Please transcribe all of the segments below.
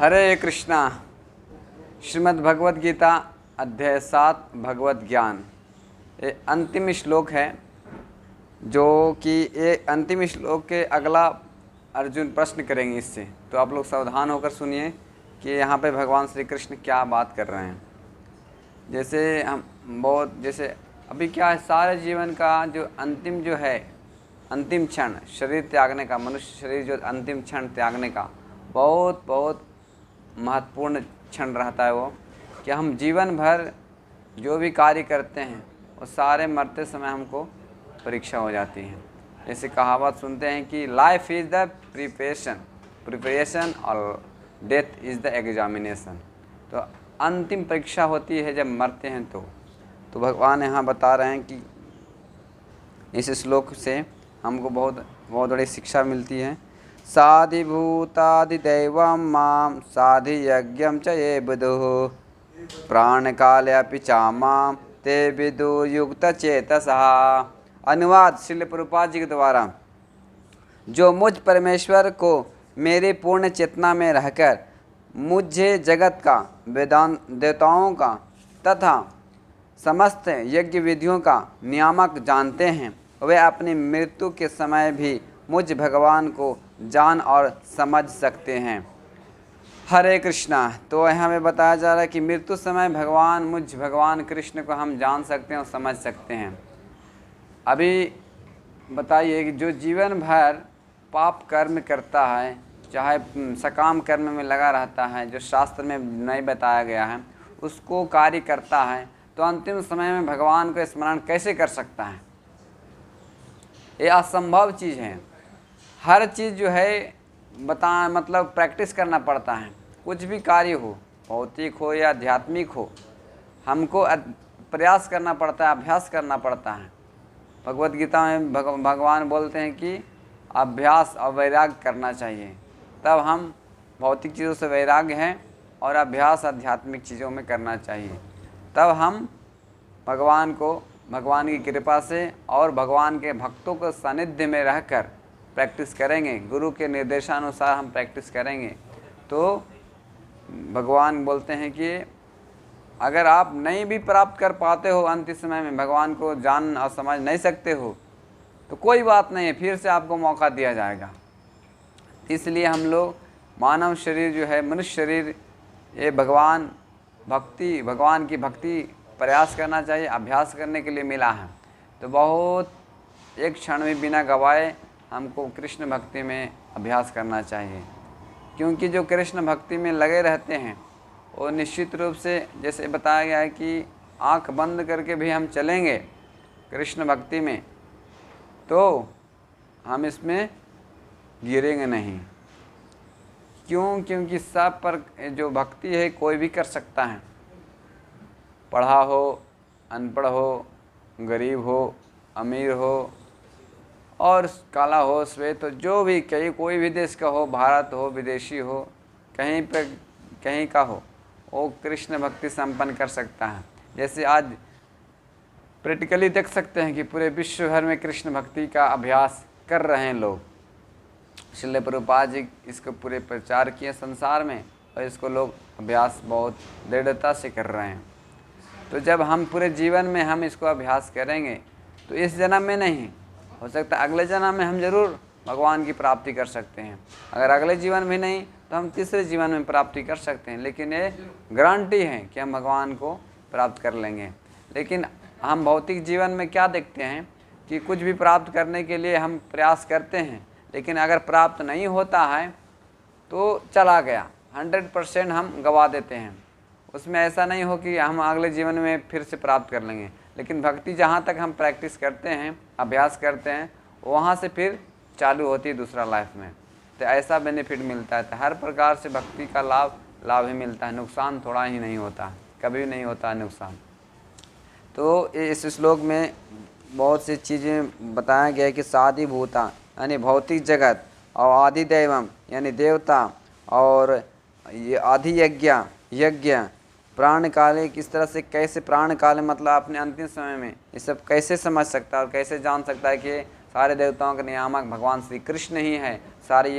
हरे कृष्णा। श्रीमद् भगवद गीता अध्याय 7 भगवत ज्ञान। ये अंतिम श्लोक है, जो कि ये अंतिम श्लोक के अगला अर्जुन प्रश्न करेंगे इससे। तो आप लोग सावधान होकर सुनिए कि यहाँ पे भगवान श्री कृष्ण क्या बात कर रहे हैं। जैसे अभी क्या है, सारे जीवन का जो अंतिम जो है, अंतिम क्षण शरीर त्यागने का, मनुष्य शरीर जो अंतिम क्षण त्यागने का बहुत बहुत महत्वपूर्ण क्षण रहता है। वो कि हम जीवन भर जो भी कार्य करते हैं वो सारे मरते समय हमको परीक्षा हो जाती है। जैसे कहावत सुनते हैं कि लाइफ इज़ द प्रिपरेशन और डेथ इज़ द एग्जामिनेशन। तो अंतिम परीक्षा होती है जब मरते हैं। तो भगवान यहाँ बता रहे हैं कि इस श्लोक से हमको बहुत बड़ी शिक्षा मिलती है। साधिभूतादिदैवं मां साधियज्ञं च ये विदुः प्राणकाले चामां ते विदुर्युक्तचेतसः। अनुवाद श्रील प्रभुपाद जी के द्वारा। जो मुझ परमेश्वर को मेरी पूर्ण चेतना में रहकर मुझे जगत का, वेदांत देवताओं का तथा समस्त यज्ञ विधियों का नियामक जानते हैं, वे अपनी मृत्यु के समय भी मुझ भगवान को जान और समझ सकते हैं। हरे कृष्णा। तो यहाँ में बताया जा रहा है कि मृत्यु समय मुझ भगवान कृष्ण को हम जान सकते हैं और समझ सकते हैं। अभी बताइए कि जो जीवन भर पाप कर्म करता है, चाहे सकाम कर्म में लगा रहता है, जो शास्त्र में नहीं बताया गया है, उसको कार्य करता है, तो अंतिम समय में भगवान को स्मरण कैसे कर सकता है? ये असंभव चीज़ है। हर चीज़ जो है मतलब प्रैक्टिस करना पड़ता है। कुछ भी कार्य हो, भौतिक हो या आध्यात्मिक हो, हमको प्रयास करना पड़ता है, अभ्यास करना पड़ता है। भगवद गीता में भगवान बोलते हैं कि अभ्यास और वैराग्य करना चाहिए, तब हम भौतिक चीज़ों से वैराग्य हैं और अभ्यास आध्यात्मिक चीज़ों में करना चाहिए, तब हम भगवान की कृपा से और भगवान के भक्तों के सानिध्य में रहकर प्रैक्टिस करेंगे। गुरु के निर्देशानुसार हम प्रैक्टिस करेंगे तो भगवान बोलते हैं कि अगर आप नहीं भी प्राप्त कर पाते हो, अंतिम समय में भगवान को जान और समझ नहीं सकते हो, तो कोई बात नहीं है, फिर से आपको मौका दिया जाएगा। इसलिए हम लोग मानव शरीर जो है, मनुष्य शरीर, ये भगवान की भक्ति प्रयास करना चाहिए, अभ्यास करने के लिए मिला है। तो बहुत एक क्षण में बिना गवाए हमको कृष्ण भक्ति में अभ्यास करना चाहिए, क्योंकि जो कृष्ण भक्ति में लगे रहते हैं वो निश्चित रूप से, जैसे बताया गया है कि आंख बंद करके भी हम चलेंगे कृष्ण भक्ति में, तो हम इसमें गिरेंगे नहीं। क्योंकि सब पर जो भक्ति है कोई भी कर सकता है, पढ़ा हो, अनपढ़ हो, गरीब हो, अमीर हो और काला हो, श्वेत हो, जो भी कोई भी देश का हो, भारत हो, विदेशी हो, कहीं का हो, वो कृष्ण भक्ति संपन्न कर सकता है। जैसे आज प्रैक्टिकली देख सकते हैं कि पूरे विश्व भर में कृष्ण भक्ति का अभ्यास कर रहे हैं लोग। श्रील प्रभुपाद जी इसको पूरे प्रचार किए संसार में, और इसको लोग अभ्यास बहुत दृढ़ता से कर रहे हैं। तो जब हम पूरे जीवन में हम इसको अभ्यास करेंगे तो इस जन्म में नहीं, हो सकता है अगले जन्म में हम जरूर भगवान की प्राप्ति कर सकते हैं। अगर अगले जीवन में नहीं तो हम तीसरे जीवन में प्राप्ति कर सकते हैं, लेकिन ये गारंटी है कि हम भगवान को प्राप्त कर लेंगे। लेकिन हम भौतिक जीवन में क्या देखते हैं कि कुछ भी प्राप्त करने के लिए हम प्रयास करते हैं, लेकिन अगर प्राप्त नहीं होता है तो चला गया, 100% हम गवा देते हैं। उसमें ऐसा नहीं हो कि हम अगले जीवन में फिर से प्राप्त कर लेंगे। लेकिन भक्ति जहाँ तक हम प्रैक्टिस करते हैं, अभ्यास करते हैं, वहाँ से फिर चालू होती है दूसरा लाइफ में। तो ऐसा बेनिफिट मिलता है। तो हर प्रकार से भक्ति का लाभ ही मिलता है, नुकसान थोड़ा ही नहीं होता, कभी नहीं होता नुकसान। तो इस श्लोक में बहुत सी चीज़ें बताया गया है कि साधिभूता यानी भौतिक जगत, और आदिदैवम यानी देवता, और ये आदि यज्ञ प्राण काले, किस तरह से, कैसे प्राण काले मतलब अपने अंतिम समय में ये सब कैसे समझ सकता है और कैसे जान सकता है कि सारे देवताओं के नियामक भगवान श्री कृष्ण ही है, सारे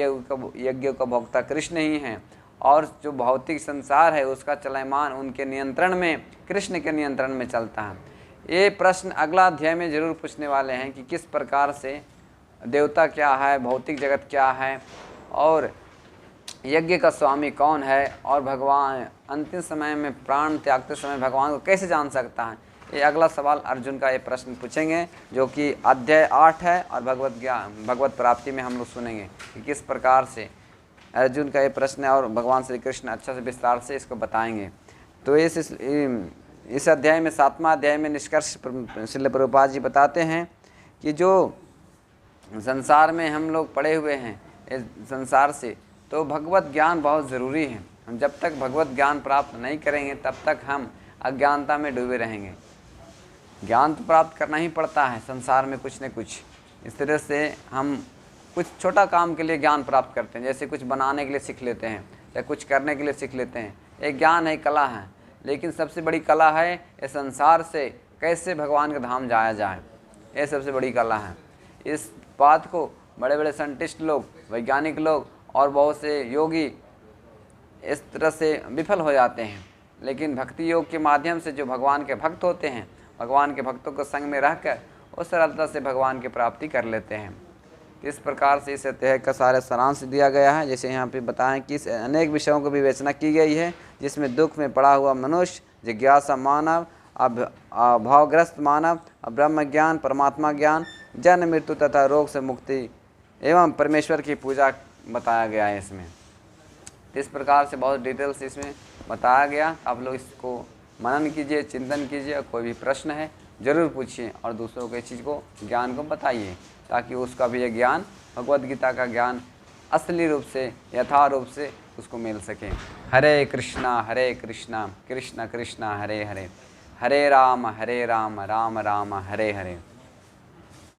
यज्ञों का भोक्ता कृष्ण ही हैं, और जो भौतिक संसार है उसका चलयमान उनके नियंत्रण में, कृष्ण के नियंत्रण में चलता है। ये प्रश्न अगला अध्याय में जरूर पूछने वाले हैं कि किस प्रकार से देवता क्या है, भौतिक जगत क्या है, और यज्ञ का स्वामी कौन है, और भगवान अंतिम समय में प्राण त्यागते समय भगवान को कैसे जान सकता है। ये अगला सवाल अर्जुन का ये प्रश्न पूछेंगे, जो कि अध्याय 8 है, और भगवत प्राप्ति में हम लोग सुनेंगे कि किस प्रकार से अर्जुन का ये प्रश्न है, और भगवान श्री कृष्ण अच्छा से विस्तार से इसको बताएंगे। तो इस अध्याय में 7वां अध्याय में निष्कर्ष श्रील प्रभुपाद जी बताते हैं कि जो संसार में हम लोग पड़े हुए हैं, इस संसार से, तो भगवत ज्ञान बहुत ज़रूरी है। हम जब तक भगवत ज्ञान प्राप्त नहीं करेंगे तब तक हम अज्ञानता में डूबे रहेंगे। ज्ञान तो प्राप्त करना ही पड़ता है संसार में कुछ न कुछ। इस तरह से हम कुछ छोटा काम के लिए ज्ञान प्राप्त करते हैं, जैसे कुछ बनाने के लिए सीख लेते हैं या कुछ करने के लिए सीख लेते हैं। एक ज्ञान है, कला है, लेकिन सबसे बड़ी कला है इस संसार से कैसे भगवान के धाम जाया जाए। ये सबसे बड़ी कला है। इस बात को बड़े बड़े साइंटिस्ट लोग, वैज्ञानिक लोग और बहुत से योगी इस तरह से विफल हो जाते हैं, लेकिन भक्ति योग के माध्यम से जो भगवान के भक्त होते हैं, भगवान के भक्तों को संग में रहकर वो सरलता से भगवान की प्राप्ति कर लेते हैं। इस प्रकार से इस अध्याय का सारा सारांश दिया गया है। जैसे यहाँ पे बताएं कि अनेक विषयों को विवेचना की गई है, जिसमें दुख में पड़ा हुआ मनुष्य, जिज्ञासा मानव, भावग्रस्त मानव, ब्रह्म ज्ञान, परमात्मा ज्ञान, जन्म मृत्यु तथा रोग से मुक्ति एवं परमेश्वर की पूजा बताया गया है इसमें। इस प्रकार से बहुत डिटेल्स इसमें बताया गया। आप लोग इसको मनन कीजिए, चिंतन कीजिए। कोई भी प्रश्न है ज़रूर पूछिए और दूसरों को इस चीज़ को, ज्ञान को बताइए, ताकि उसका भी ये ज्ञान, भगवद गीता का ज्ञान असली रूप से, यथारूप से उसको मिल सके। हरे कृष्णा कृष्ण कृष्ण हरे हरे, हरे राम राम राम हरे हरे।